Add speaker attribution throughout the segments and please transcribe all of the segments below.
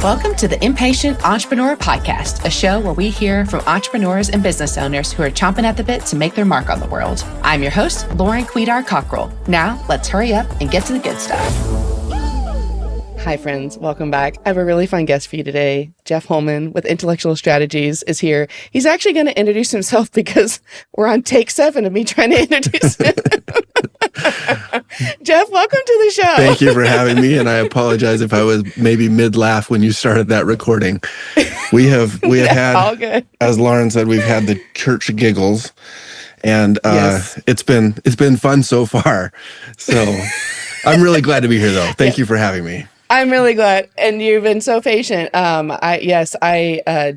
Speaker 1: Welcome to the Impatient Entrepreneur Podcast, a show where we hear from entrepreneurs and business owners who are chomping at the bit to make their mark on the world. I'm your host, Lauren Quidar-Cockrell. Now, let's hurry up and get to the good stuff. Hi, friends. Welcome back. I have a really fun guest for you today. Jeff Holman with Intellectual Strategies is here. He's actually going to introduce himself because we're on take 7 of me trying to introduce him. Jeff, welcome to the show.
Speaker 2: Thank you for having me, and I apologize if I was maybe mid-laugh when you started that recording. We have had, all good. As Lauren said, we've had the church giggles, and yes. It's been fun so far. So I'm really glad to be here, though. Thank you for having me.
Speaker 1: I'm really glad, and you've been so patient.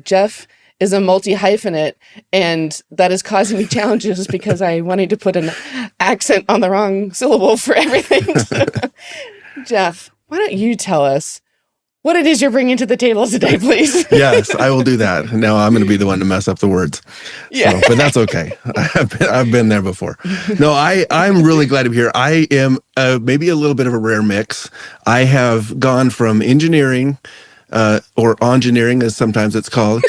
Speaker 1: Jeff is a multi-hyphenate, and that is causing me challenges because I wanted to put an accent on the wrong syllable for everything. So, Jeff, why don't you tell us what it is you're bringing to the table today, please?
Speaker 2: Yes, I will do that. Now I'm going to be the one to mess up the words. Yeah. But that's okay. I've been there before. No, I'm really glad to be here. I am maybe a little bit of a rare mix. I have gone from engineering, or engineering, as sometimes it's called.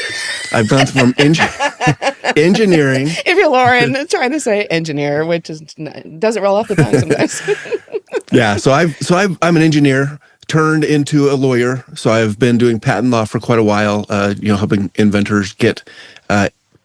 Speaker 2: I've gone from engineering. If
Speaker 1: you're Lauren, trying to say engineer, which doesn't roll off the tongue sometimes.
Speaker 2: Yeah, so I'm an engineer turned into a lawyer. So I've been doing patent law for quite a while, helping inventors get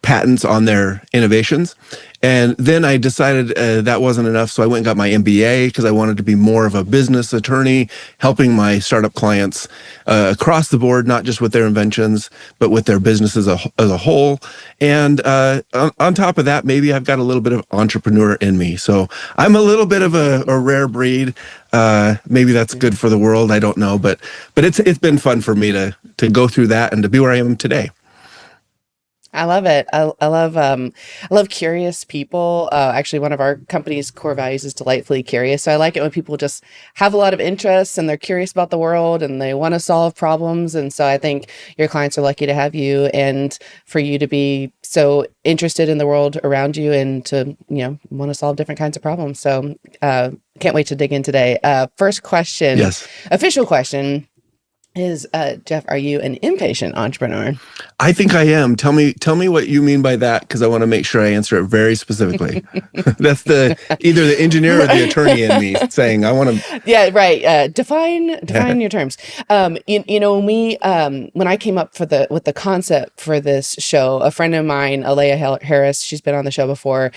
Speaker 2: patents on their innovations. And then I decided that wasn't enough, so I went and got my MBA because I wanted to be more of a business attorney, helping my startup clients across the board, not just with their inventions, but with their businesses as a whole. And on top of that, maybe I've got a little bit of entrepreneur in me. So I'm a little bit of a rare breed. Maybe that's good for the world. I don't know, but it's been fun for me to go through that and to be where I am today.
Speaker 1: I love it. I love curious people. Actually, one of our company's core values is delightfully curious. So I like it when people just have a lot of interests and they're curious about the world and they want to solve problems. And so I think your clients are lucky to have you and for you to be so interested in the world around you and to, want to solve different kinds of problems. So can't wait to dig in today. First question, yes. Official question. Is Jeff, are you an impatient entrepreneur?
Speaker 2: I think I am. Tell me what you mean by that, because I want to make sure I answer it very specifically. That's either the engineer or the attorney in me saying I want to.
Speaker 1: Yeah, right. Define your terms. When I came up with the concept for this show, a friend of mine, Alea Harris, she's been on the show before.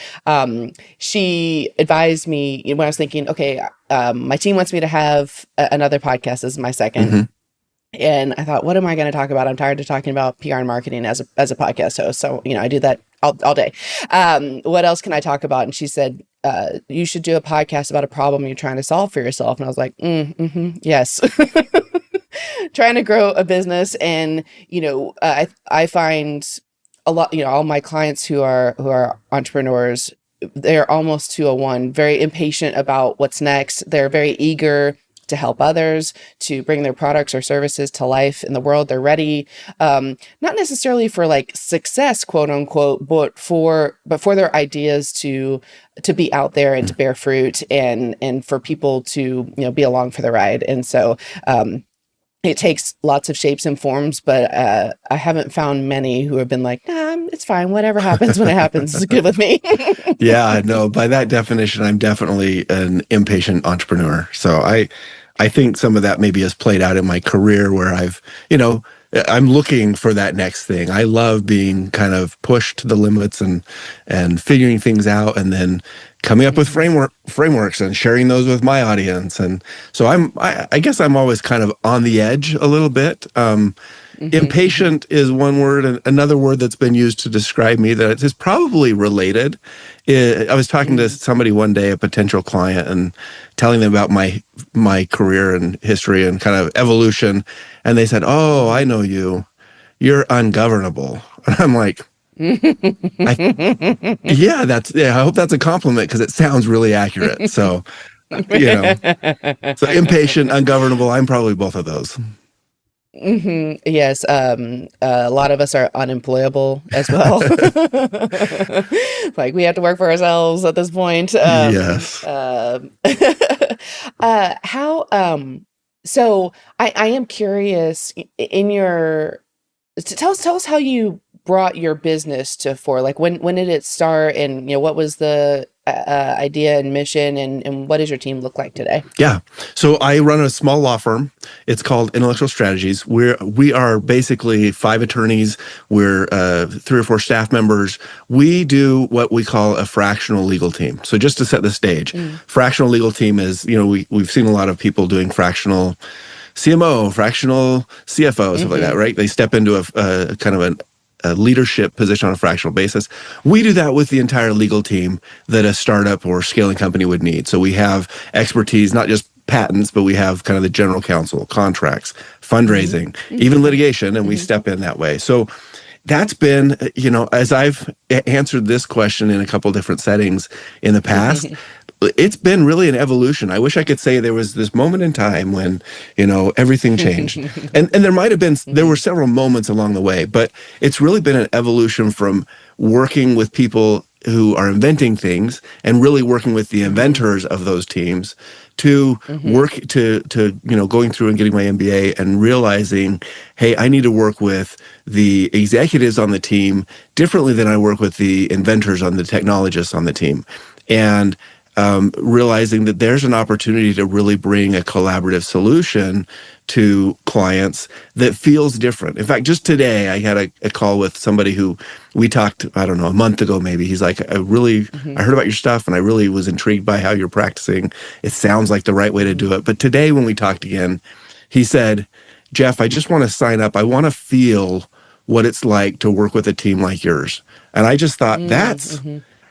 Speaker 1: She advised me when I was thinking, okay, my team wants me to have another podcast. This is my second. Mm-hmm. And I thought, what am I going to talk about? I'm tired of talking about PR and marketing as a podcast host. So, I do that all day. What else can I talk about? And she said, you should do a podcast about a problem you're trying to solve for yourself. And I was like, yes. Trying to grow a business. And, I find a lot, all my clients who are entrepreneurs, they're almost 201, very impatient about what's next. They're very eager to help others, to bring their products or services to life in the world. They're ready, not necessarily for like success, quote unquote, but for their ideas to be out there and to bear fruit and for people to, be along for the ride. And so, it takes lots of shapes and forms, but I haven't found many who have been like, nah, it's fine. Whatever happens when it happens is good with me.
Speaker 2: Yeah, no, by that definition, I'm definitely an impatient entrepreneur. So I think some of that maybe has played out in my career where I'm looking for that next thing. I love being kind of pushed to the limits and figuring things out and then coming up with frameworks and sharing those with my audience. And so I guess I'm always kind of on the edge a little bit. Impatient is one word, and another word that's been used to describe me that is probably related. I was talking to somebody one day, a potential client, and telling them about my career and history and kind of evolution. And they said, "Oh, I know you. You're ungovernable." And I'm like, I hope that's a compliment because it sounds really accurate. So, so impatient, ungovernable, I'm probably both of those.
Speaker 1: Mm-hmm. Yes. A lot of us are unemployable as well. Like we have to work for ourselves at this point.
Speaker 2: Yes.
Speaker 1: So I am curious in your tell us how you brought your business to fore. Like when did it start, and what was the idea and mission, and what does your team look like today?
Speaker 2: Yeah. So I run a small law firm. It's called Intellectual Strategies. We are basically 5 attorneys. We're 3 or 4 staff members. We do what we call a fractional legal team. So just to set the stage, fractional legal team is, we've seen a lot of people doing fractional CMO, fractional CFO, stuff like that, right? They step into a kind of a leadership position on a fractional basis. We do that with the entire legal team that a startup or scaling company would need. So we have expertise, not just patents, but we have kind of the general counsel, contracts, fundraising, even litigation, and we step in that way. So that's been, as I've answered this question in a couple different settings in the past, it's been really an evolution. I wish I could say there was this moment in time when, everything changed. And there might have been, there were several moments along the way, but it's really been an evolution from working with people who are inventing things and really working with the inventors of those teams to work to going through and getting my MBA and realizing, hey, I need to work with the executives on the team differently than I work with the inventors on the technologists on the team. And realizing that there's an opportunity to really bring a collaborative solution to clients that feels different. In fact, just today, I had a call with somebody who we talked, I don't know, a month ago maybe. He's like, I heard about your stuff and I really was intrigued by how you're practicing. It sounds like the right way to do it. But today when we talked again, he said, Jeff, I just want to sign up. I want to feel what it's like to work with a team like yours. And I just thought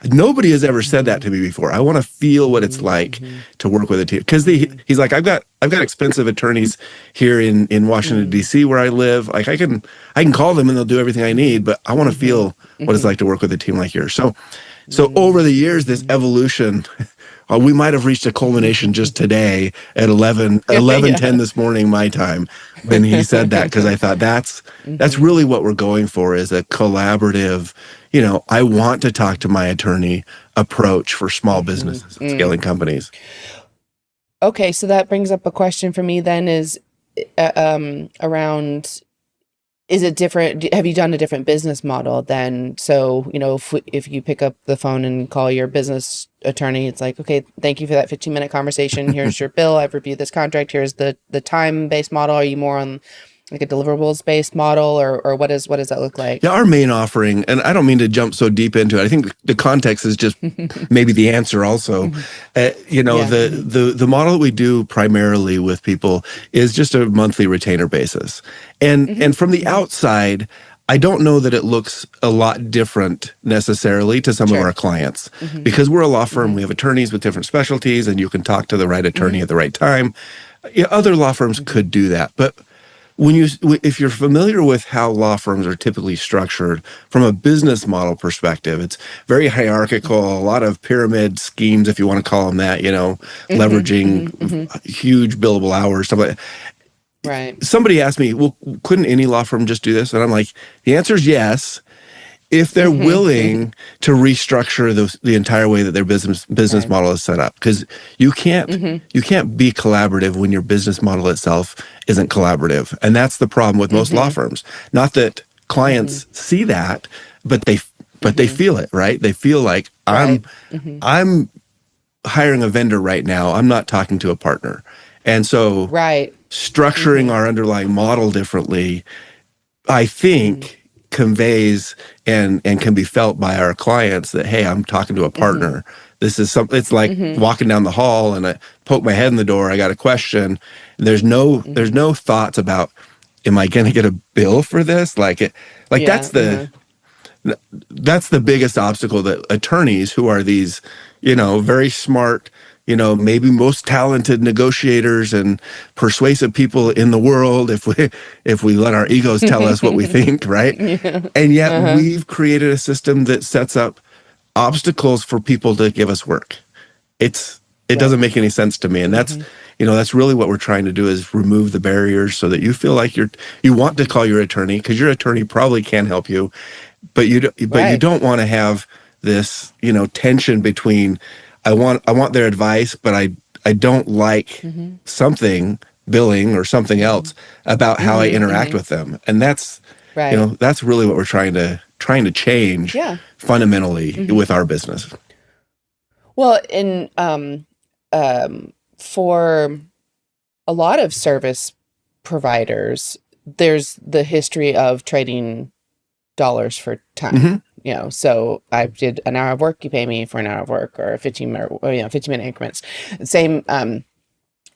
Speaker 2: nobody has ever said that to me before. I want to feel what it's like to work with a team. Because he's like, I've got expensive attorneys here in Washington D.C. where I live. Like I can call them and they'll do everything I need. But I want to feel what it's like to work with a team like yours. So over the years, this evolution, we might have reached a culmination just today at 11:10 this morning my time when he said that, because I thought that's really what we're going for, is a collaborative, I want to talk to my attorney approach for small businesses and scaling companies.
Speaker 1: Okay, so that brings up a question for me then, is around, is it different? Have you done a different business model then? So, if you pick up the phone and call your business attorney, it's like, okay, thank you for that 15-minute conversation. Here's your bill. I've reviewed this contract. Here's the time-based model. Are you more on like a deliverables-based model, or what does that look like?
Speaker 2: Yeah, our main offering, and I don't mean to jump so deep into it. I think the context is just maybe the answer also. The model that we do primarily with people is just a monthly retainer basis. And from the outside, I don't know that it looks a lot different necessarily to some of our clients, because we're a law firm. We have attorneys with different specialties, and you can talk to the right attorney at the right time. Other law firms could do that, but if you're familiar with how law firms are typically structured from a business model perspective, it's very hierarchical, a lot of pyramid schemes, if you want to call them that, leveraging huge billable hours, stuff like that.
Speaker 1: Right.
Speaker 2: Somebody asked me, well, couldn't any law firm just do this? And I'm like, the answer is yes, if they're willing to restructure the entire way that their business model is set up. Because you can't be collaborative when your business model itself isn't collaborative. And that's the problem with most law firms. Not that clients see that, but they feel it, right? They feel like I'm hiring a vendor right now. I'm not talking to a partner. And so structuring our underlying model differently, I think, conveys and can be felt by our clients that, hey, I'm talking to a partner. This is something. It's like walking down the hall and I poke my head in the door. I got a question. And there's no thoughts about, am I going to get a bill for this? That's the biggest obstacle that attorneys, who are these, very smart, maybe most talented negotiators and persuasive people in the world, if we let our egos tell us what we think, right? And yet we've created a system that sets up obstacles for people to give us work. It doesn't make any sense to me. And that's really what we're trying to do, is remove the barriers so that you feel like you want to call your attorney, because your attorney probably can help you, but you don't want to have this, tension between, I want their advice, but I don't like something billing or something else about how I interact with them. And that's,
Speaker 1: right.
Speaker 2: that's really what we're trying to change
Speaker 1: Yeah.
Speaker 2: fundamentally with our business.
Speaker 1: Well, for a lot of service providers, there's the history of trading dollars for time. So I did an hour of work, you pay me for an hour of work, or 15-minute, 15-minute increments. Same,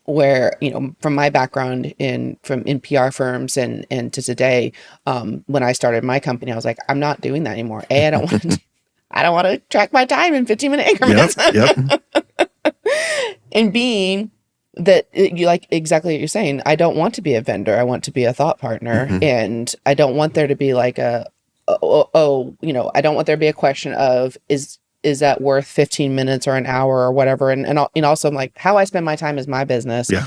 Speaker 1: where, from my background in PR firms and to today, when I started my company, I was like, I'm not doing that anymore. I don't want to track my time in 15-minute increments.
Speaker 2: Yep.
Speaker 1: And B, that you like exactly what you're saying. I don't want to be a vendor. I want to be a thought partner. And I don't want there to be like I don't want there to be a question of, is that worth 15 minutes or an hour or whatever? And also I'm like, how I spend my time is my business.
Speaker 2: Yeah.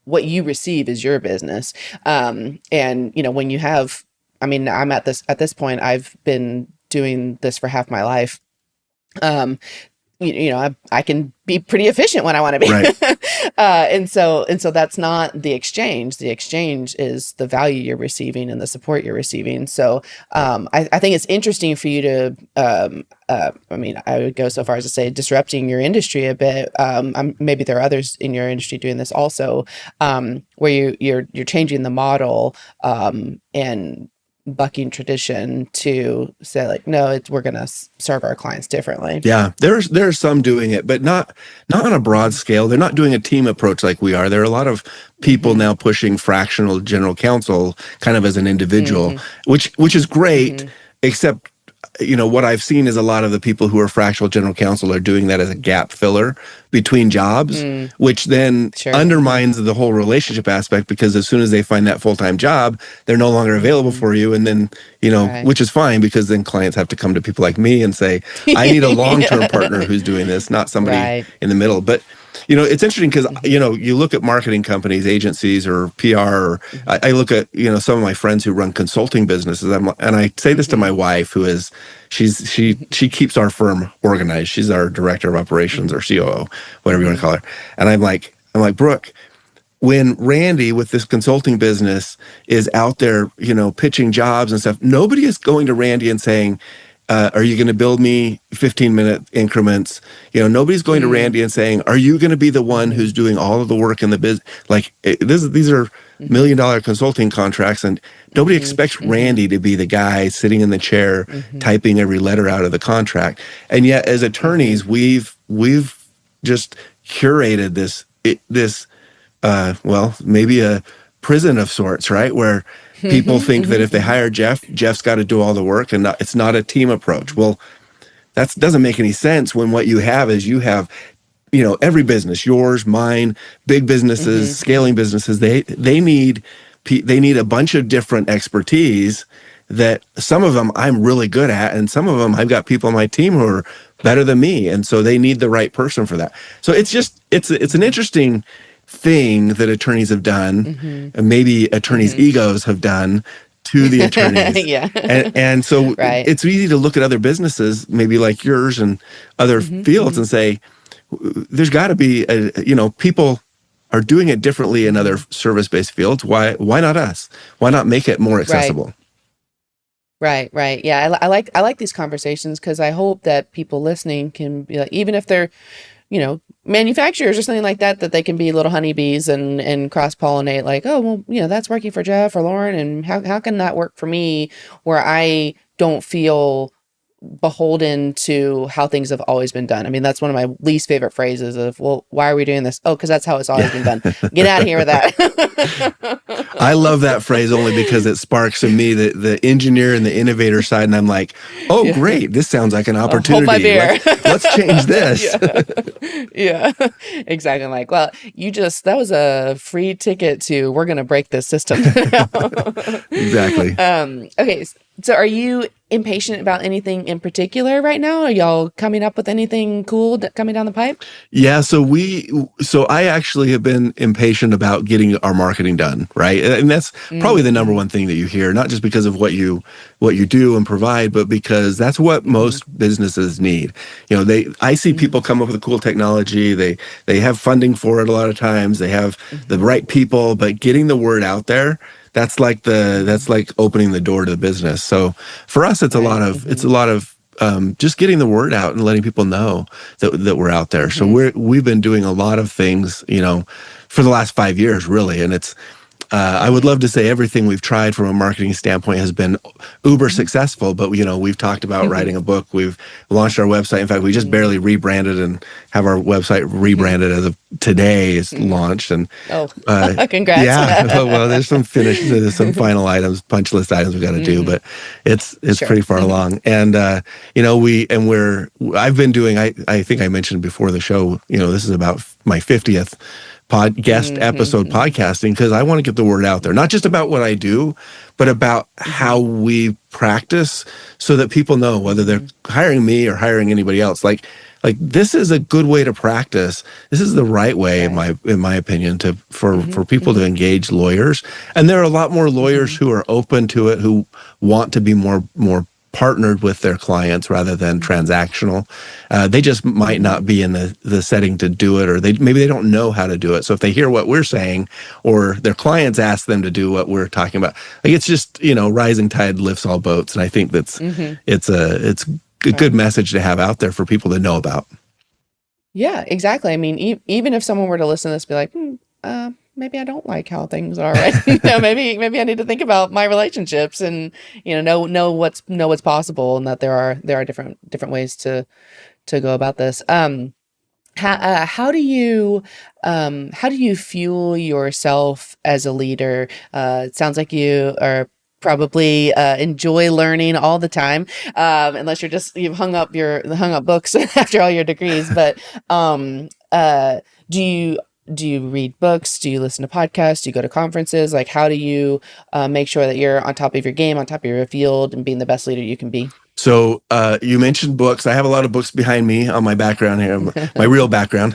Speaker 1: What you receive is your business. And when you have, I'm at this point, I've been doing this for half my life. I can be pretty efficient when I want to be.
Speaker 2: Right.
Speaker 1: And so that's not the exchange. The exchange is the value you're receiving and the support you're receiving. So I think it's interesting for you to, I would go so far as to say disrupting your industry a bit. Maybe there are others in your industry doing this also, where you're changing the model and bucking tradition to say like, no, we're going to serve our clients differently.
Speaker 2: Yeah, there's some doing it, but not on a broad scale. They're not doing a team approach like we are. There are a lot of people now pushing fractional general counsel kind of as an individual, which is great, except what I've seen is a lot of the people who are fractional general counsel are doing that as a gap filler between jobs, which then undermines the whole relationship aspect, because as soon as they find that full-time job, they're no longer available for you. And then, which is fine, because then clients have to come to people like me and say, I need a long-term partner who's doing this, not somebody in the middle. But it's interesting because, you look at marketing companies, agencies, or PR, or I look at, some of my friends who run consulting businesses. And I say this to my wife, who is, she keeps our firm organized. She's our director of operations or COO, whatever you want to call her. And I'm like, Brooke, when Randy with this consulting business is out there, pitching jobs and stuff, nobody is going to Randy and saying, are you going to build me 15-minute increments? Nobody's going to Randy and saying, are you going to be the one who's doing all of the work in the business? Like these are $1 million consulting contracts, and nobody expects Randy to be the guy sitting in the chair typing every letter out of the contract. And yet, as attorneys, we've just curated this maybe a prison of sorts, right? Where people think that if they hire Jeff's got to do all the work, and it's not a team approach. Well, that doesn't make any sense when what you have is every business, yours, mine, big businesses, scaling businesses, they need a bunch of different expertise that some of them I'm really good at, and some of them I've got people on my team who are better than me, and so they need the right person for that. So it's an interesting thing that attorneys have done, and maybe attorneys' egos have done to the attorneys. And so it's easy to look at other businesses, maybe like yours and other fields, and say, there's got to be, people are doing it differently in other service-based fields. Why not us? Why not make it more accessible?
Speaker 1: Right. Yeah, I like these conversations, because I hope that people listening can be like, even if they're manufacturers or something like that they can be little honeybees and cross-pollinate, like, oh, well, that's working for Jeff or Lauren, and how can that work for me, where I don't feel beholden to how things have always been done. That's one of my least favorite phrases of, well, why are we doing this? Oh, because that's how it's always been done. Get out of here with that.
Speaker 2: I love that phrase only because it sparks in me the engineer and the innovator side, and I'm like, oh, great, this sounds like an opportunity.
Speaker 1: Hold my beer.
Speaker 2: Let's change this.
Speaker 1: Yeah, exactly. I'm like, well, that was a free ticket to, we're going to break this system.
Speaker 2: Exactly.
Speaker 1: Okay. So are you impatient about anything in particular right now? Are y'all coming up with anything cool coming down the pipe?
Speaker 2: Yeah, so I actually have been impatient about getting our marketing done, right? And that's probably the number
Speaker 1: Mm-hmm.
Speaker 2: one thing that you hear, not just because of what you do and provide, but because that's what
Speaker 1: Mm-hmm.
Speaker 2: most businesses need. I see
Speaker 1: Mm-hmm.
Speaker 2: people come up with cool technology, they have funding for it a lot of times, they have the
Speaker 1: Mm-hmm.
Speaker 2: right people, but getting the word out there, that's like opening the door to the business. So for us,
Speaker 1: Right.
Speaker 2: it's
Speaker 1: Mm-hmm.
Speaker 2: a lot of just getting the word out and letting people know that we're out there. So
Speaker 1: Mm-hmm.
Speaker 2: we've been doing a lot of things, for the last 5 years, really. And it's I would
Speaker 1: Mm-hmm.
Speaker 2: love to say everything we've tried from a marketing standpoint has been uber successful, but we've talked about writing a book. We've launched our website. In fact, we just barely rebranded and have our website
Speaker 1: Mm-hmm.
Speaker 2: rebranded as of today is
Speaker 1: Mm-hmm.
Speaker 2: launched. And
Speaker 1: Oh,
Speaker 2: uh,
Speaker 1: congrats.
Speaker 2: yeah, well, there's some final items, punch list items we got to do,
Speaker 1: Mm-hmm.
Speaker 2: but it's
Speaker 1: Sure.
Speaker 2: pretty far along. And I've been doing. I think I mentioned before the show. This is about my 50th guest episode
Speaker 1: Mm-hmm.
Speaker 2: podcasting because I want to get the word out there, not just about what I do, but about
Speaker 1: Mm-hmm.
Speaker 2: how we practice, so that people know whether they're
Speaker 1: Mm-hmm.
Speaker 2: hiring me or hiring anybody else. Like this is a good way to practice. This is the right way,
Speaker 1: Right.
Speaker 2: in my opinion,
Speaker 1: Mm-hmm.
Speaker 2: for people
Speaker 1: Mm-hmm.
Speaker 2: to engage lawyers. And there are a lot more lawyers
Speaker 1: Mm-hmm.
Speaker 2: who are open to it, who want to be more partnered with their clients rather than
Speaker 1: Mm-hmm.
Speaker 2: transactional. They just might
Speaker 1: Mm-hmm.
Speaker 2: not be in the setting to do it, or maybe they don't know how to do it. So if they hear what we're saying, or their clients ask them to do what we're talking about, like it's just rising tide lifts all boats. And I think
Speaker 1: Mm-hmm.
Speaker 2: it's a good
Speaker 1: Right.
Speaker 2: message to have out there for people to know about.
Speaker 1: Yeah, exactly. I mean, even if someone were to listen to this, be like, maybe I don't like how things are right. Maybe I need to think about my relationships and know what's possible, and that there are different ways to go about this. How do you fuel yourself as a leader? It sounds like you are probably enjoy learning all the time, unless you've hung up books after all your degrees. But do you read books? Do you listen to podcasts? Do you go to conferences? Like, how do you make sure that you're on top of your game, on top of your field, and being the best leader you can be?
Speaker 2: So you mentioned books. I have a lot of books behind me on my background here, my real background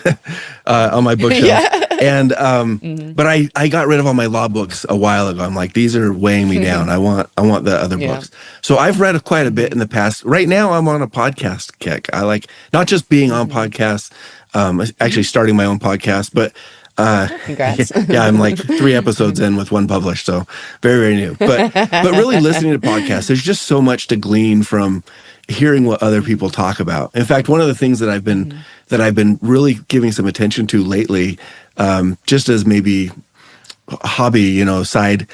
Speaker 2: on my bookshelf.
Speaker 1: Yeah.
Speaker 2: And
Speaker 1: Hmm.
Speaker 2: but I got rid of all my law books a while ago. I'm like, these are weighing me down. I want the other
Speaker 1: Yeah.
Speaker 2: books. So I've read quite a bit
Speaker 1: Hmm.
Speaker 2: in the past. Right now, I'm on a podcast kick. I like not just being on
Speaker 1: Hmm.
Speaker 2: podcasts, actually
Speaker 1: Hmm.
Speaker 2: starting my own podcast, but
Speaker 1: Oh,
Speaker 2: yeah,
Speaker 1: congrats.
Speaker 2: yeah, I'm like 3 episodes in with one published, so very, very new. But really listening to podcasts, there's just so much to glean from hearing what other people
Speaker 1: Mhm.
Speaker 2: talk about. In fact, one of the things
Speaker 1: Mhm.
Speaker 2: that I've been really giving some attention to lately, just as maybe a hobby, side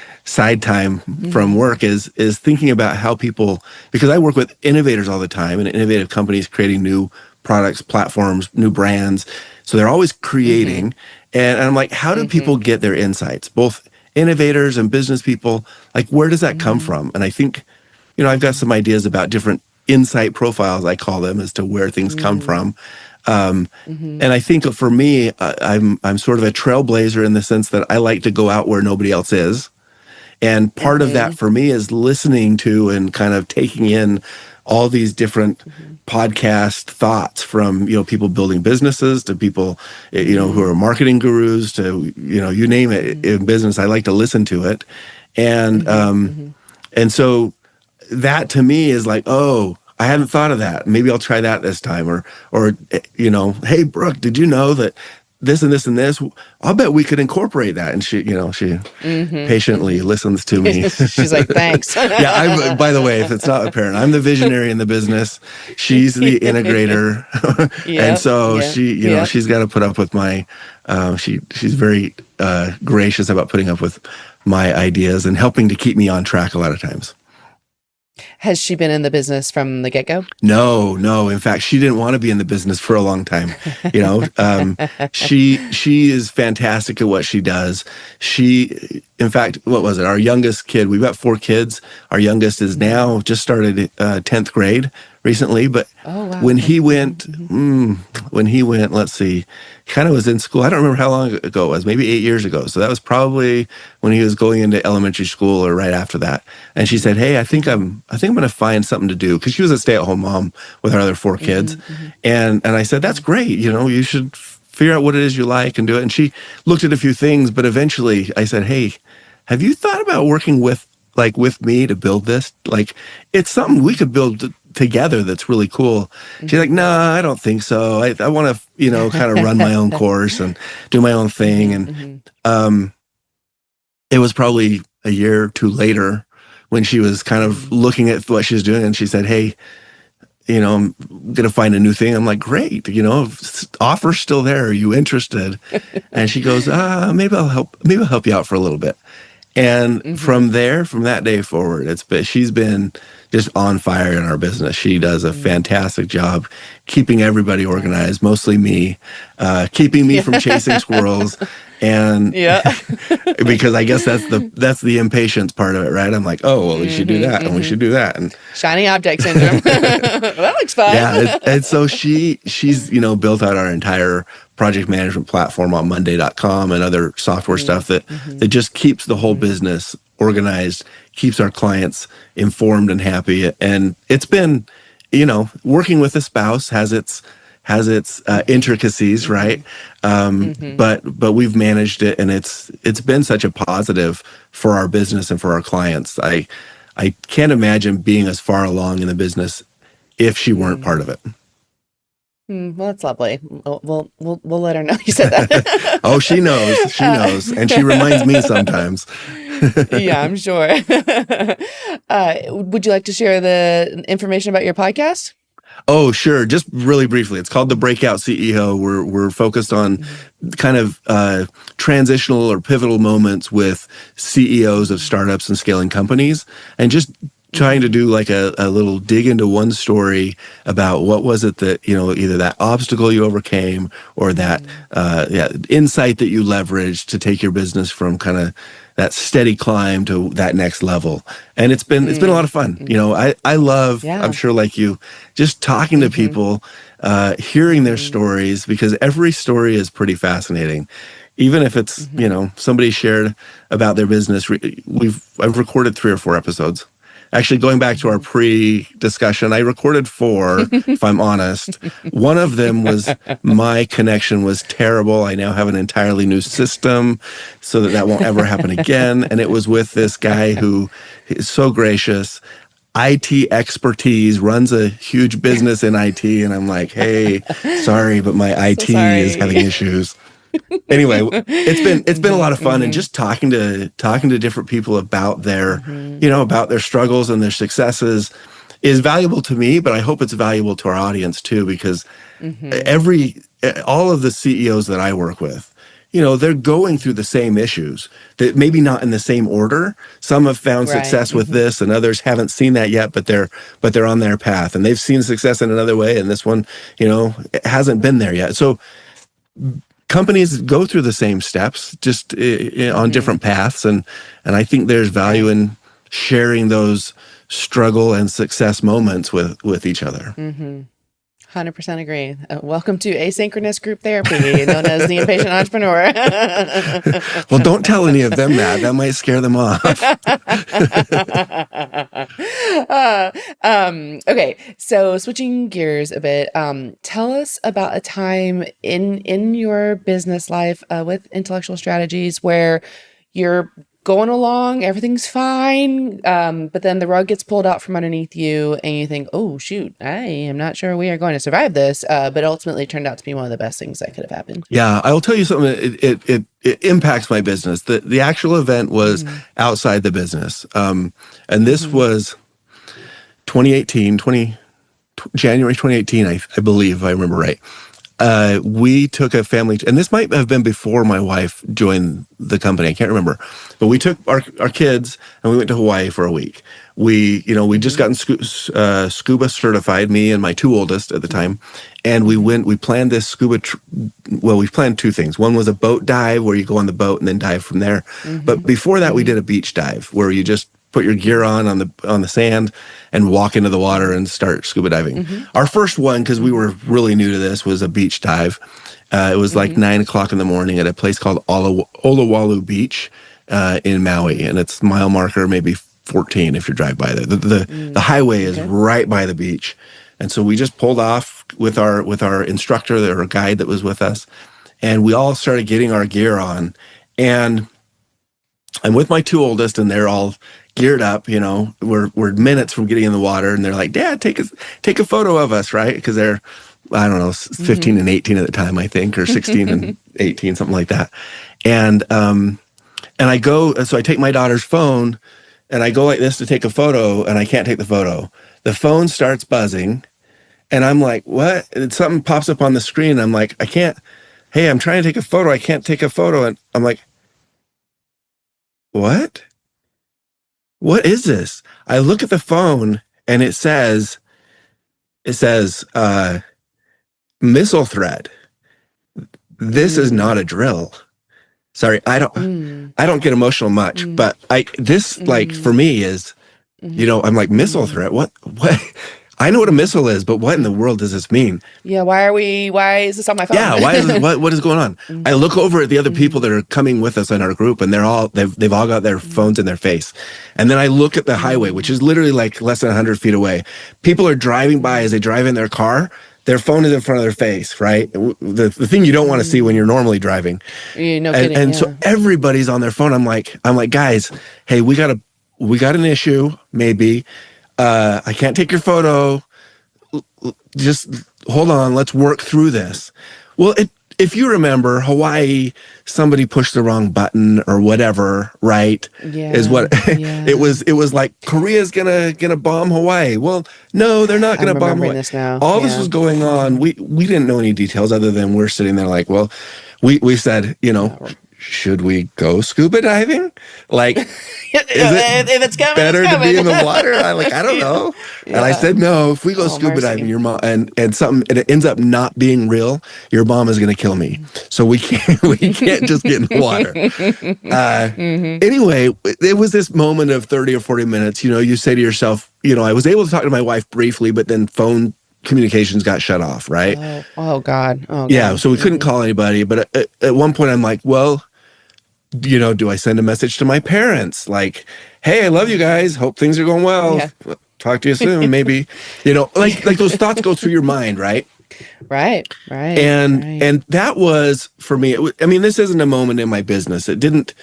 Speaker 2: time from
Speaker 1: Mhm.
Speaker 2: work, is thinking about how people, because I work with innovators all the time and innovative companies creating new products, platforms, new brands. So they're always
Speaker 1: Mhm.
Speaker 2: creating. And I'm like, how do people
Speaker 1: Mhm.
Speaker 2: get their insights? Both innovators and business people, like, where does that come
Speaker 1: Mhm.
Speaker 2: from? And I think, I've got
Speaker 1: Mhm.
Speaker 2: some ideas about different insight profiles, I call them, as to where things come
Speaker 1: Mhm.
Speaker 2: from. Um,
Speaker 1: Mhm.
Speaker 2: and I think for me, I'm sort of a trailblazer in the sense that I like to go out where nobody else is. And part of that
Speaker 1: Mhm.
Speaker 2: for me is listening to and kind of taking in all these different
Speaker 1: Mhm.
Speaker 2: podcast thoughts from, people building businesses to people, who
Speaker 1: Mhm.
Speaker 2: are marketing gurus to, you name it
Speaker 1: Mhm.
Speaker 2: in business. I like to listen to it. And,
Speaker 1: Mhm.
Speaker 2: um,
Speaker 1: Mhm.
Speaker 2: and so that to me is like, oh, I hadn't thought of that. Maybe I'll try that this time. Or hey, Brooke, did you know that this and this and this? I'll bet we could incorporate that. And she
Speaker 1: Mhm.
Speaker 2: patiently
Speaker 1: Mhm.
Speaker 2: listens to me.
Speaker 1: She's like, thanks.
Speaker 2: Yeah, by the way, if it's not apparent, I'm the visionary in the business. She's the integrator. And
Speaker 1: Yep.
Speaker 2: so
Speaker 1: Yep. Yep.
Speaker 2: she's got to put up with my, she's very gracious about putting up with my ideas and helping to keep me on track a lot of times.
Speaker 1: Has she been in the business from the get-go?
Speaker 2: No, no. In fact, she didn't want to be in the business for a long time. She is fantastic at what she does. In fact, what was it? Our youngest kid. We've got 4 kids. Our youngest is
Speaker 1: Mhm.
Speaker 2: now just started 10th grade recently, but
Speaker 1: Oh, wow.
Speaker 2: when
Speaker 1: Okay.
Speaker 2: he went, when he went, let's see, kind of was in school. I don't remember how long ago it was, maybe 8 years ago. So that was probably when he was going into elementary school or right after that. And she said, "Hey, I think I'm going to find something to do," because she was a stay-at-home mom with her other four kids. And I said, "That's great. You know, you should figure out what it is you like and do it." And she looked at a few things, but eventually I said, "Hey, have you thought about working with me to build this? Like, it's something we could build together that's really cool." She's like, "No, I don't think so. I want to, kind of run my own course and do my own thing." And it was probably a year or two later when she was kind of looking at what she was doing, and she said, "Hey, I'm going to find a new thing." I'm like, "Great, offer's still there. Are you interested?" And she goes, "Maybe I'll help you out for a little bit." And from that day forward, she's been just on fire in our business. She does a fantastic job keeping everybody organized, mostly me, keeping me from chasing squirrels. And because I guess that's the impatience part of it, right? I'm like, "Oh, well, we should do that, and we should do that." And
Speaker 1: shiny object syndrome. That looks fun.
Speaker 2: Yeah, and so she's built out our entire project management platform on Monday.com and other software stuff that just keeps the whole business organized, keeps our clients informed and happy. And it's been, working with a spouse has its intricacies, right? But we've managed it, and it's been such a positive for our business and for our clients. I can't imagine being as far along in the business if she weren't part of it.
Speaker 1: Well, that's lovely. We'll let her know you said that.
Speaker 2: Oh, she knows, and she reminds me sometimes.
Speaker 1: Yeah, I'm sure. Would you like to share the information about your podcast?
Speaker 2: Oh, sure. Just really briefly, it's called The Breakout CEO. We're focused on kind of transitional or pivotal moments with CEOs of startups and scaling companies, and just trying to do like a little dig into one story about what was it that, either that obstacle you overcame or that insight that you leveraged to take your business from kind of that steady climb to that next level. And it's been a lot of fun. I love, I'm sure like you, just talking to people, hearing their stories, because every story is pretty fascinating. Even if it's, somebody shared about their business. I've recorded 3 or 4 episodes. Actually, going back to our pre-discussion, I recorded 4, if I'm honest. One of them was my connection was terrible. I now have an entirely new system so that won't ever happen again. And it was with this guy who is so gracious. IT expertise, runs a huge business in IT. And I'm like, "Hey, sorry, but my IT is having issues." Anyway, it's been a lot of fun, and just talking to different people about their about their struggles and their successes is valuable to me, but I hope it's valuable to our audience too, because all of the CEOs that I work with, they're going through the same issues, that maybe not in the same order. Some have found success with this, and others haven't seen that yet, but they're on their path, and they've seen success in another way, and this one, it hasn't been there yet. So companies go through the same steps, just on different paths, and I think there's value in sharing those struggle and success moments with each other.
Speaker 1: 100% agree. Welcome to asynchronous group therapy, known as the impatient entrepreneur.
Speaker 2: Well, don't tell any of them that. That might scare them off.
Speaker 1: Okay, so switching gears a bit, tell us about a time in your business life with intellectual strategies where you're going along, everything's fine, but then the rug gets pulled out from underneath you and you think, "Oh, shoot, I am not sure we are going to survive this," but ultimately it turned out to be one of the best things that could have happened.
Speaker 2: Yeah, I will tell you something. It impacts my business. The actual event was outside the business, and this was 2018, January 2018, I believe, if I remember right. We took a family, and this might have been before my wife joined the company. I can't remember, but we took our kids and we went to Hawaii for a week. We just gotten scuba certified, me and my 2 oldest at the time. And we planned this scuba, we planned 2 things. One was a boat dive where you go on the boat and then dive from there. But before that, we did a beach dive where you just put your gear on the sand and walk into the water and start scuba diving. Our first one, because we were really new to this, was a beach dive. It was like 9 o'clock in the morning at a place called Olawalu Beach in Maui, and it's mile marker maybe 14 if you drive by there. The highway is right by the beach, and so we just pulled off with our instructor or guide that was with us, and we all started getting our gear on, and I'm with my two oldest, and they're all geared up. You know, we're minutes from getting in the water, and they're like, "Dad, take a photo of us," right? Because they're, I don't know, 15 and 18 at the time, I think, or 16 and 18, something like that. And I go, so I take my daughter's phone, and I go like this to take a photo, and I can't take the photo. The phone starts buzzing, and I'm like, "What?" And something pops up on the screen. And I'm like, "I can't. Hey, I'm trying to take a photo. I can't take a photo." And I'm like, "What? What is this?" I look at the phone, and it says, missile threat. This is not a drill. Sorry, I don't get emotional much, but this like for me is, you know, I'm like, missile threat. What? I know what a missile is, but what in the world does this mean?
Speaker 1: Yeah, why is this on my phone?
Speaker 2: Yeah, why is what is going on? I look over at the other people that are coming with us in our group, and they've all got their phones in their face. And then I look at the highway, which is literally like less than 100 feet away. People are driving by as they drive in their car. Their phone is in front of their face, right? The thing you don't want to see when you're normally driving.
Speaker 1: No kidding,
Speaker 2: and so everybody's on their phone. I'm like, guys, hey, we got an issue, maybe. I can't take your photo. Just hold on. Let's work through this. Well, if you remember, Hawaii, somebody pushed the wrong button or whatever, right?
Speaker 1: Yeah,
Speaker 2: is what it was. It was like Korea's gonna bomb Hawaii. Well, no, they're not gonna bomb Hawaii.
Speaker 1: This now.
Speaker 2: All this was going on. We didn't know any details other than we're sitting there like, well, we said, you know, should we go scuba diving? Like, is it
Speaker 1: if it's coming,
Speaker 2: better
Speaker 1: it's
Speaker 2: to
Speaker 1: coming.
Speaker 2: be in the water? I don't know.
Speaker 1: Yeah.
Speaker 2: And I said, no, if we go scuba diving, your mom and it ends up not being real, your mom is going to kill me. So we can't just get in the water. Anyway, it was this moment of 30 or 40 minutes. You know, you say to yourself, you know, I was able to talk to my wife briefly, but then phone communications got shut off, right?
Speaker 1: Oh God.
Speaker 2: Yeah, so we couldn't call anybody. But at one point, I'm like, well, you know, do I send a message to my parents? Like, hey, I love you guys. Hope things are going well. Yeah. Talk to you soon, maybe. You know, like those thoughts go through your mind, right?
Speaker 1: Right.
Speaker 2: And that was, for me, this isn't a moment in my business. It didn't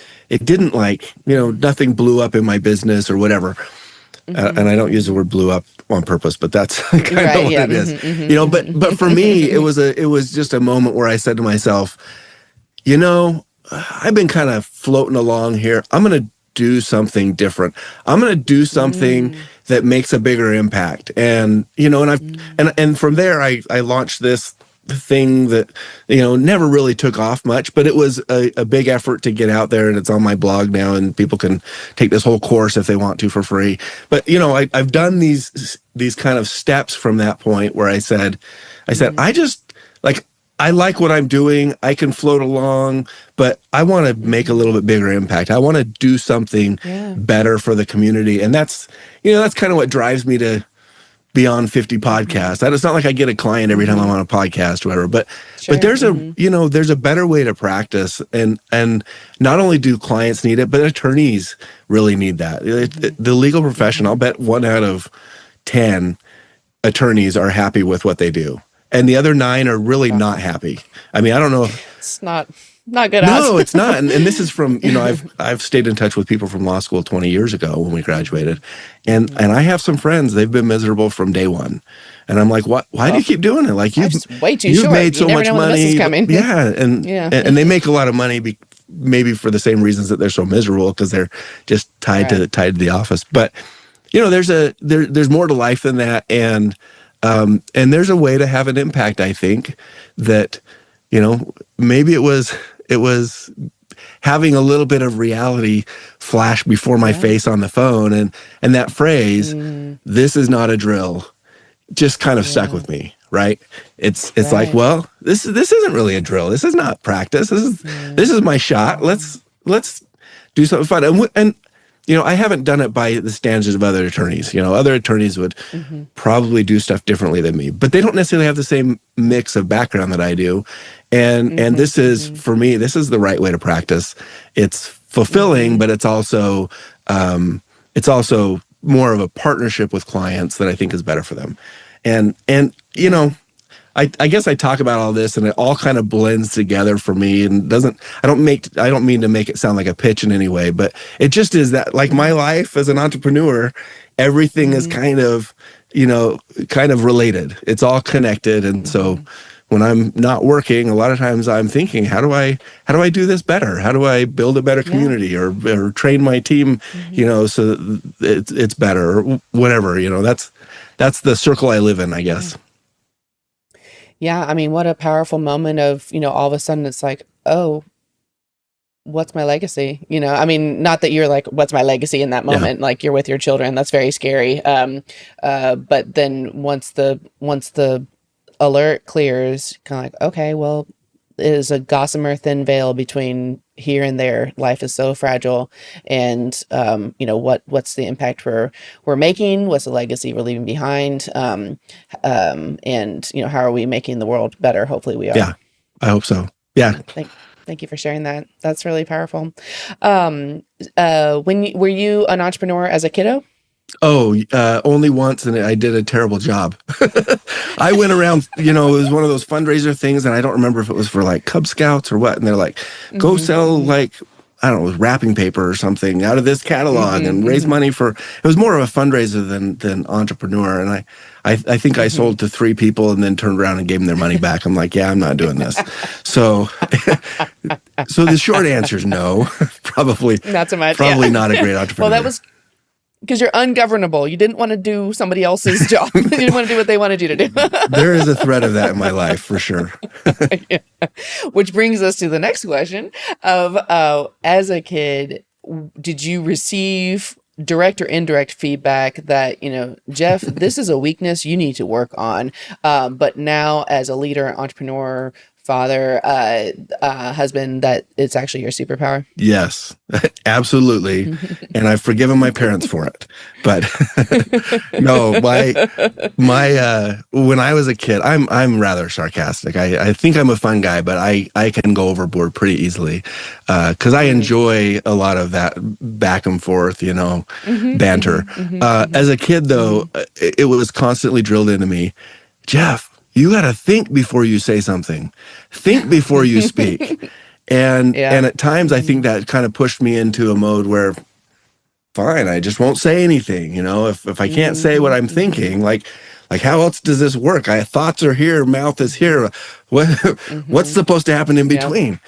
Speaker 2: like, you know, nothing blew up in my business or whatever. And I don't use the word blew up on purpose, but that's kind of what it is. You know, but for me, it was just a moment where I said to myself, you know, I've been kind of floating along here. I'm going to do something different. I'm going to do something that makes a bigger impact. And, you know, and from there, I launched this thing that, you know, never really took off much, but it was a big effort to get out there, and it's on my blog now, and people can take this whole course if they want to for free. But, you know, I've done these kind of steps from that point where I said, I just like, I like what I'm doing. I can float along, but I want to make a little bit bigger impact. I want to do something better for the community. And that's, you know, that's kind of what drives me to Beyond 50 podcasts. It's not like I get a client every time I'm on a podcast or whatever, but there's there's a better way to practice. And not only do clients need it, but attorneys really need that. The legal profession, I'll bet 1 out of 10 attorneys are happy with what they do. And the other 9 are really not happy. I mean, I don't know.
Speaker 1: It's not good.
Speaker 2: No, it's not. And this is from, you know, I've stayed in touch with people from law school 20 years ago when we graduated. And I have some friends, they've been miserable from day one. And I'm like, why do you keep doing it? Like, you've made so much money. Yeah. And they make a lot of money maybe for the same reasons that they're so miserable, because they're just tied to the office. But, you know, there's more to life than that. And there's a way to have an impact, I think, that, you know, maybe it was having a little bit of reality flash before my face on the phone, and that phrase, this is not a drill, just kind of stuck with me, right? It's like, well, this isn't really a drill. This is not practice. This is my shot. Let's do something fun. And I haven't done it by the standards of other attorneys. Other attorneys would
Speaker 1: Mm-hmm.
Speaker 2: probably do stuff differently than me, but they don't necessarily have the same mix of background that I do. And
Speaker 1: Mm-hmm.
Speaker 2: this is,
Speaker 1: Mm-hmm.
Speaker 2: for me, this is the right way to practice. It's fulfilling,
Speaker 1: Mm-hmm.
Speaker 2: but it's also more of a partnership with clients that I think is better for them. And
Speaker 1: Yeah.
Speaker 2: I guess I talk about all this and it all kind of blends together for me and I don't mean to make it sound like a pitch in any way, but it just is that, like, my
Speaker 1: Mm-hmm.
Speaker 2: life as an entrepreneur, everything is
Speaker 1: Mm-hmm.
Speaker 2: kind of related. It's all connected. And so
Speaker 1: Mm-hmm.
Speaker 2: when I'm not working, a lot of times I'm thinking, how do I do this better? How do I build a better
Speaker 1: Yeah.
Speaker 2: community or train my team,
Speaker 1: Mm-hmm.
Speaker 2: so that it's better or whatever, that's the circle I live in, I
Speaker 1: Yeah.
Speaker 2: guess.
Speaker 1: Yeah. I mean, what a powerful moment of, all of a sudden it's like, oh, what's my legacy? I mean, not that you're like, what's my legacy in that
Speaker 2: Yeah.
Speaker 1: moment? Like, you're with your children. That's very scary. But then once the alert clears, kind of like, okay, well, it is a gossamer thin veil between here and there. Life is so fragile. And, what's the impact we're making? What's the legacy we're leaving behind? And, how are we making the world better? Hopefully we are.
Speaker 2: Yeah, I hope so. Yeah.
Speaker 1: Thank you for sharing that. That's really powerful. Were you an entrepreneur as a kiddo?
Speaker 2: Oh, only once, and I did a terrible job. I went around, it was one of those fundraiser things, and I don't remember if it was for like Cub Scouts or what. And they're like, go
Speaker 1: Mm-hmm.
Speaker 2: sell
Speaker 1: Mm-hmm.
Speaker 2: like, I don't know, wrapping paper or something out of this catalog and
Speaker 1: Mm-hmm.
Speaker 2: raise
Speaker 1: Mm-hmm.
Speaker 2: money for. It was more of a fundraiser than entrepreneur. And I think I
Speaker 1: Mm-hmm.
Speaker 2: sold to 3 people and then turned around and gave them their money back. I'm like, yeah, I'm not doing this. So, so the short answer is no. probably,
Speaker 1: Not so much.
Speaker 2: probably
Speaker 1: Yeah.
Speaker 2: not a great
Speaker 1: Well,
Speaker 2: entrepreneur.
Speaker 1: that was because you're ungovernable. You didn't want to do somebody else's job. You didn't want to do what they wanted you to do.
Speaker 2: There is a thread of that in my life for sure.
Speaker 1: Yeah. Which brings us to the next question of, as a kid, did you receive direct or indirect feedback that, Jeff, this is a weakness you need to work on. But now as a leader, entrepreneur, father, husband, that it's actually your superpower?
Speaker 2: Yes, absolutely. And I've forgiven my parents for it. But no, when I was a kid, I'm rather sarcastic. I think I'm a fun guy, but I can go overboard pretty easily. Because I enjoy a lot of that back and forth,
Speaker 1: Mm-hmm.
Speaker 2: banter.
Speaker 1: Mm-hmm. Mm-hmm.
Speaker 2: As a kid though, it was constantly drilled into me, Jeff, you got to think before you say something. Think before you speak. And
Speaker 1: Yeah.
Speaker 2: and at times I think that kind of pushed me into a mode where, fine, I just won't say anything. If I can't say what I'm thinking, like how else does this work? Thoughts are here, mouth is here. What's supposed to happen in
Speaker 1: Yeah.
Speaker 2: between?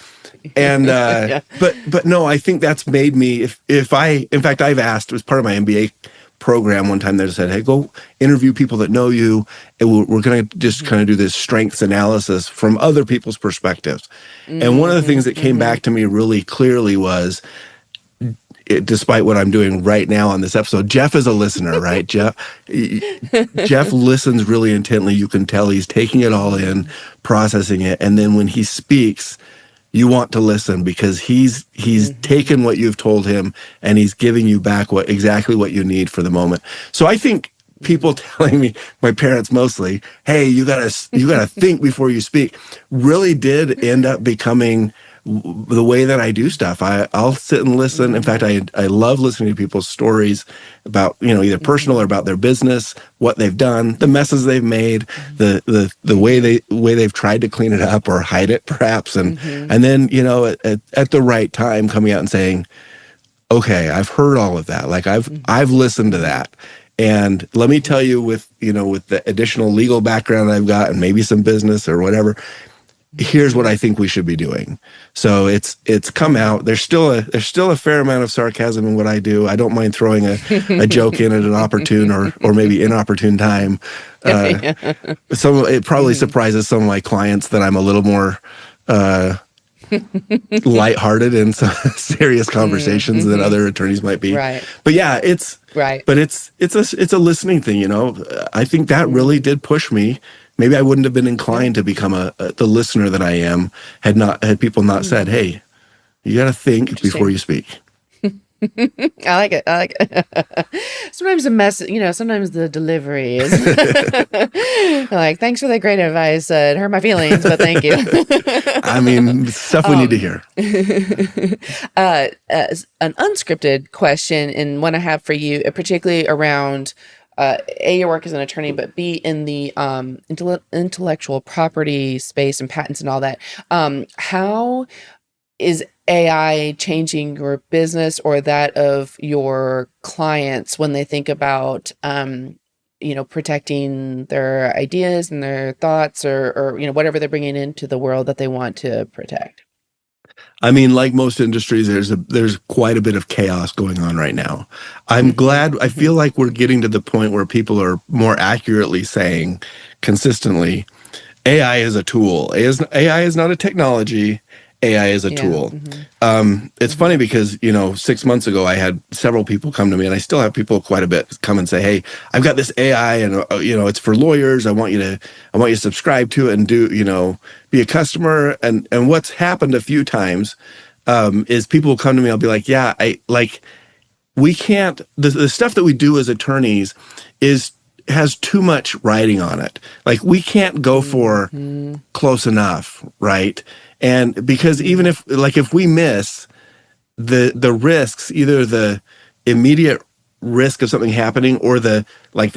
Speaker 2: And
Speaker 1: Yeah.
Speaker 2: but no, I think that's made me, if I, in fact, I've asked, it was part of my MBA program one time, they said, hey, go interview people that know you, and we're going to just kind of do this strengths analysis from other people's perspectives. And one of the things that came back to me really clearly was, despite what I'm doing right now on this episode, Jeff is a listener, right? Jeff listens really intently. You can tell he's taking it all in, processing it, and then when he speaks, you want to listen because he's taken what you've told him and he's giving you back exactly what you need for the moment. So I think people telling me, my parents mostly, hey, you gotta think before you speak, really did end up becoming the way that I do stuff. I'll sit and listen. In fact, I love listening to people's stories about, either personal or about their business, what they've done, the messes they've made, the way they've tried to clean it up or hide it perhaps. And then, at the right time coming out and saying, okay, I've heard all of that. Like I've listened to that. And let me tell you, with the additional legal background I've got and maybe some business or whatever, here's what I think we should be doing. So it's come out. There's still a fair amount of sarcasm in what I do. I don't mind throwing a joke in at an opportune or maybe inopportune time. It probably surprises some of my clients that I'm a little more lighthearted in some serious conversations than other attorneys might be.
Speaker 1: Right.
Speaker 2: But yeah, it's a listening thing. I think that really did push me. Maybe I wouldn't have been inclined to become the listener that I am had people not said, hey, you got to think before you speak.
Speaker 1: I like it. I like it. Sometimes the message, sometimes the delivery is like, thanks for that great advice. It hurt my feelings, but thank you.
Speaker 2: I mean, stuff we need to hear.
Speaker 1: An unscripted question, and one I have for you, particularly around A, your work as an attorney, but B, in the intellectual property space and patents and all that. How is AI changing your business or that of your clients when they think about, protecting their ideas and their thoughts or whatever they're bringing into the world that they want to protect?
Speaker 2: I mean, like most industries, there's quite a bit of chaos going on right now. I'm glad. I feel like we're getting to the point where people are more accurately saying consistently, AI is a tool. AI is not a technology. AI is a tool. It's funny because, 6 months ago, I had several people come to me, and I still have people quite a bit come and say, hey, I've got this AI and, it's for lawyers. I want you to subscribe to it and be a customer. And what's happened a few times is people will come to me. I'll be like, yeah, we can't, the stuff that we do as attorneys has too much writing on it. Like, we can't go for close enough, right? And because even if we miss the risks, either the immediate risk of something happening or the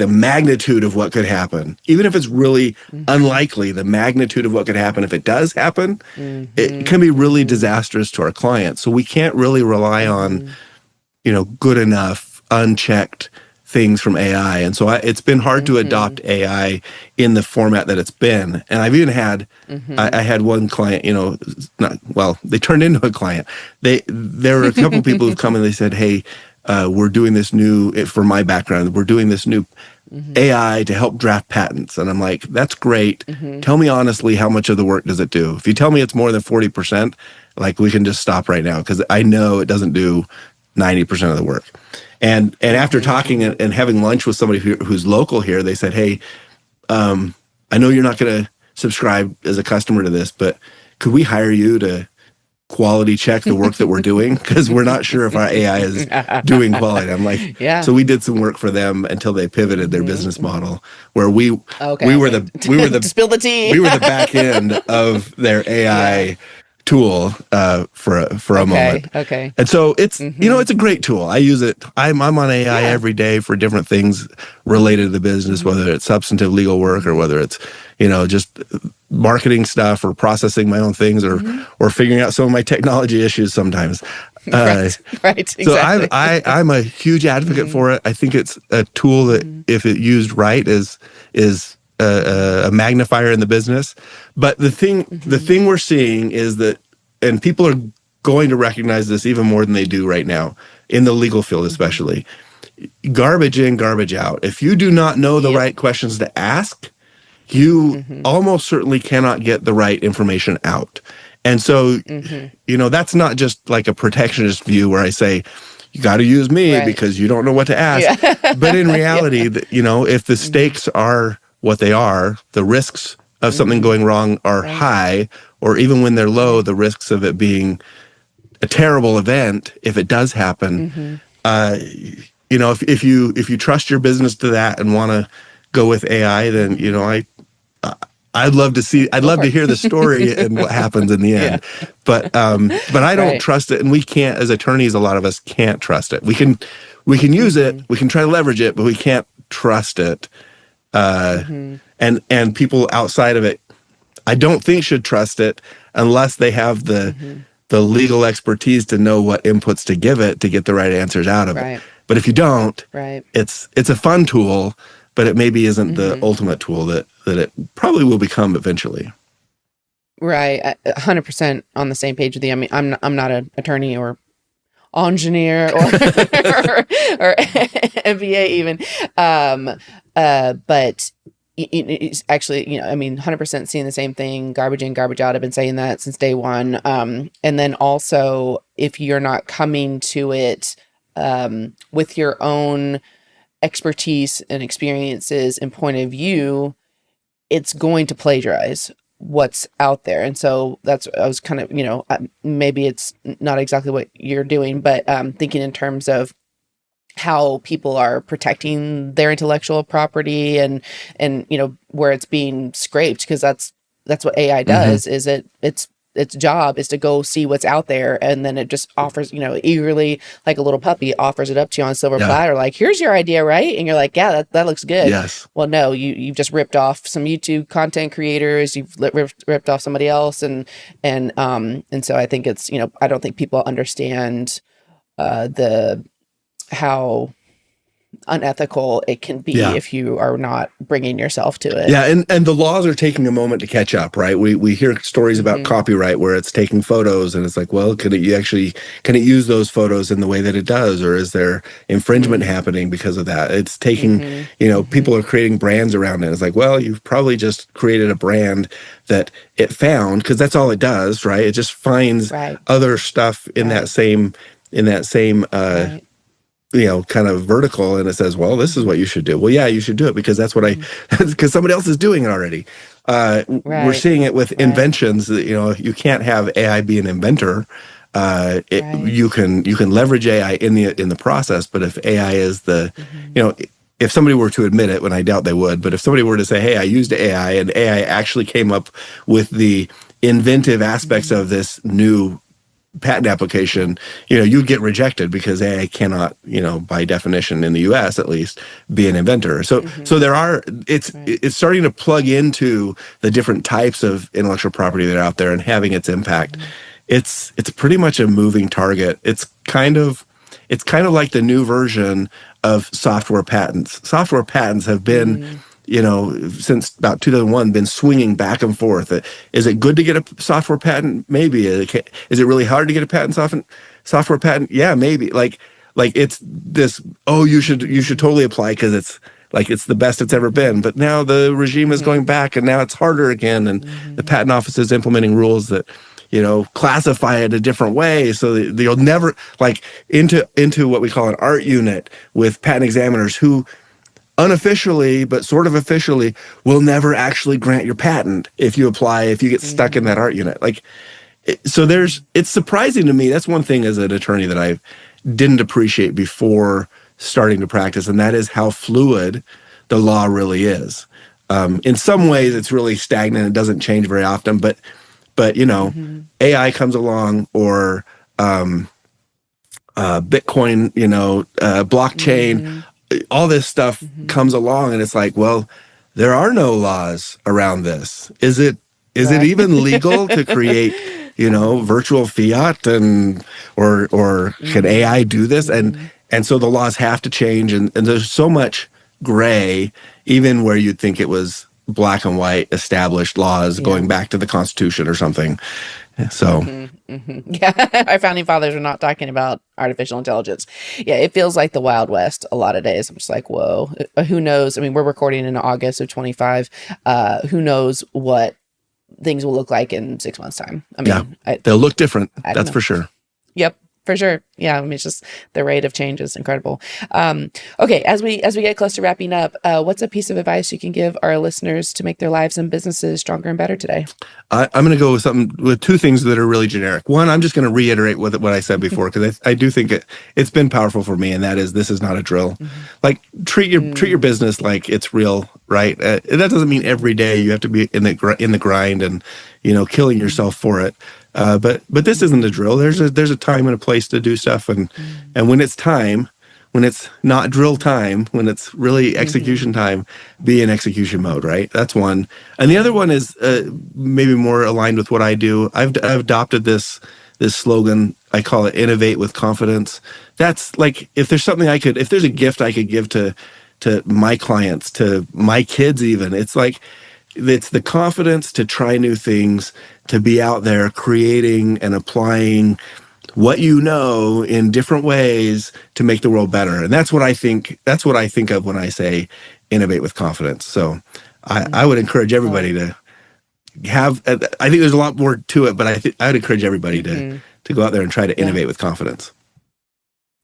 Speaker 2: magnitude of what could happen, even if it's really unlikely, the magnitude of what could happen if it does happen, it can be really disastrous to our clients. So we can't really rely on, good enough, unchecked things from AI. And so it's been hard to adopt AI in the format that it's been. And I've even had, I had one client, they turned into a client. There were a couple of people who've come and they said, hey, we're doing this new, for my background, we're doing this new AI to help draft patents. And I'm like, that's great. Tell me honestly, how much of the work does it do? If you tell me it's more than 40%, we can just stop right now, because I know it doesn't do 90% of the work. And after talking and having lunch with somebody who's local here, they said, hey, I know you're not going to subscribe as a customer to this, but could we hire you to quality check the work that we're doing? Because we're not sure if our AI is doing quality. I'm like, yeah. So we did some work for them until they pivoted their business model, where we were the
Speaker 1: spill the tea.
Speaker 2: We were the back end of their AI tool for a moment.
Speaker 1: Okay.
Speaker 2: And so it's it's a great tool. I use it. I'm on AI every day for different things related to the business, whether it's substantive legal work or whether it's just marketing stuff or processing my own things or figuring out some of my technology issues sometimes.
Speaker 1: Right. Exactly.
Speaker 2: So I'm a huge advocate for it. I think it's a tool that, if it used right, is a magnifier in the business. But the thing we're seeing is that, and people are going to recognize this even more than they do right now in the legal field, especially, garbage in, garbage out. If you do not know the right questions to ask, you almost certainly cannot get the right information out. And so, that's not just like a protectionist view where I say, you got to use me because you don't know what to ask. Yeah. But in reality, if the stakes are what they are, the risks of something going wrong are high, or even when they're low, the risks of it being a terrible event, if it does happen, if you trust your business to that and want to go with AI, then I'd love to hear the story and what happens in the end. Yeah. But I don't trust it, and we can't, as attorneys, a lot of us can't trust it. We can use it, we can try to leverage it, but we can't trust it. And people outside of it, I don't think, should trust it unless they have the legal expertise to know what inputs to give it to get the right answers out of it. But if you don't, it's a fun tool, but it maybe isn't the ultimate tool that it probably will become eventually.
Speaker 1: Right. 100% on the same page with you. I mean, I'm not an attorney or engineer or MBA even. But it's actually, 100% seeing the same thing, garbage in, garbage out. I've been saying that since day one. And then also, if you're not coming to it with your own expertise and experiences and point of view, it's going to plagiarize what's out there. And so I was kind of, maybe it's not exactly what you're doing, but thinking in terms of how people are protecting their intellectual property and where it's being scraped, because that's what AI does. Is its job is to go see what's out there, and then it just offers, eagerly, like a little puppy, offers it up to you on a silver platter, like, here's your idea, right? And you're like, yeah, that looks good.
Speaker 2: Yes.
Speaker 1: Well, no, you've just ripped off some YouTube content creators, you've ripped off somebody else, and so I think it's, I don't think people understand how unethical it can be if you are not bringing yourself to it.
Speaker 2: Yeah, and the laws are taking a moment to catch up, right? We hear stories about copyright where it's taking photos and it's like, well, can it use those photos in the way that it does, or is there infringement happening because of that? It's taking, people are creating brands around it. It's like, well, you've probably just created a brand that it found, because that's all it does, right? It just finds other stuff in that same kind of vertical, and it says, well, this is what you should do. Well, yeah, you should do it because that's what because somebody else is doing it already. We're seeing it with inventions that, you can't have AI be an inventor. You can leverage AI in the process, but if AI is if somebody were to admit it, when I doubt they would, but if somebody were to say, hey, I used AI and AI actually came up with the inventive aspects of this new patent application, you'd get rejected because AI cannot, by definition in the US at least, be an inventor. So it's starting to plug into the different types of intellectual property that are out there and having its impact. It's pretty much a moving target. It's kind of like the new version of software patents. Software patents have been since about 2001, been swinging back and forth. Is it good to get a software patent? Maybe. Is it really hard to get a software patent? Yeah, maybe. Like it's this, you should totally apply because it's the best it's ever been. But now the regime is going back, and now it's harder again, and the patent office is implementing rules that classify it a different way, so that you'll never, like, into what we call an art unit with patent examiners who unofficially, but sort of officially, will never actually grant your patent if you get stuck in that art unit. So it's surprising to me. That's one thing as an attorney that I didn't appreciate before starting to practice, and that is how fluid the law really is. In some ways, it's really stagnant. It doesn't change very often, but AI comes along, or Bitcoin, blockchain, all this stuff comes along, and it's like, well, there are no laws around this. Is it even legal to create, virtual fiat, or can AI do this? And so the laws have to change, and there's so much gray, even where you'd think it was black and white established laws going back to the Constitution or something. So
Speaker 1: yeah, our founding fathers were not talking about artificial intelligence. Yeah, it feels like the Wild West a lot of days. I'm just like, whoa, who knows? I mean, we're recording in August of 25. Who knows what things will look like in 6 months' time? I mean,
Speaker 2: they'll look different. That's for sure.
Speaker 1: Yep. For sure. Yeah. I mean, it's just the rate of change is incredible. Okay. As we get close to wrapping up, what's a piece of advice you can give our listeners to make their lives and businesses stronger and better today? I'm
Speaker 2: going to go with two things that are really generic. One, I'm just going to reiterate what I said before, because I do think it's been powerful for me, and that is, this is not a drill. Like, treat your business like it's real, right? That doesn't mean every day you have to be in the grind and killing yourself for it. But this isn't a drill. There's a time and a place to do stuff, and when it's time, when it's not drill time, when it's really execution time, be in execution mode, right? That's one. And the other one is maybe more aligned with what I do. I've adopted this slogan. I call it Innovate with Confidence. That's like, if there's a gift I could give to my clients, to my kids even, it's like, it's the confidence to try new things, to be out there creating and applying what in different ways to make the world better. And that's what I think of when I say innovate with confidence. So I would encourage everybody to have, I think there's a lot more to it, but I would encourage everybody to go out there and try to innovate with confidence.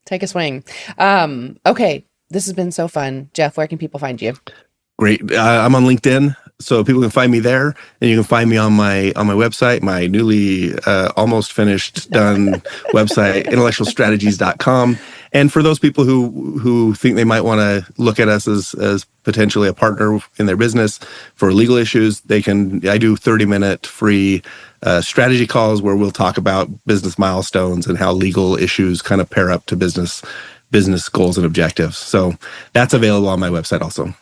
Speaker 1: Take a swing. Okay. This has been so fun. Jeff, where can people find you?
Speaker 2: Great. I'm on LinkedIn, So people can find me there, and you can find me on my website, my newly almost finished done website, intellectualstrategies.com. And for those people who think they might want to look at us as potentially a partner in their business for legal issues, I do 30-minute free strategy calls where we'll talk about business milestones and how legal issues kind of pair up to business goals and objectives. So that's available on my website also.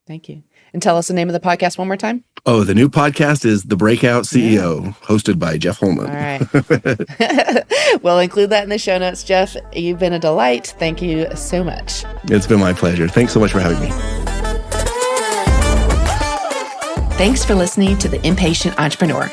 Speaker 1: Thank you. And tell us the name of the podcast one more time.
Speaker 2: Oh, the new podcast is The Breakout CEO, hosted by Jeff Holman.
Speaker 1: All right. We'll include that in the show notes. Jeff, you've been a delight. Thank you so much.
Speaker 2: It's been my pleasure. Thanks so much for having me.
Speaker 1: Thanks for listening to The Impatient Entrepreneur.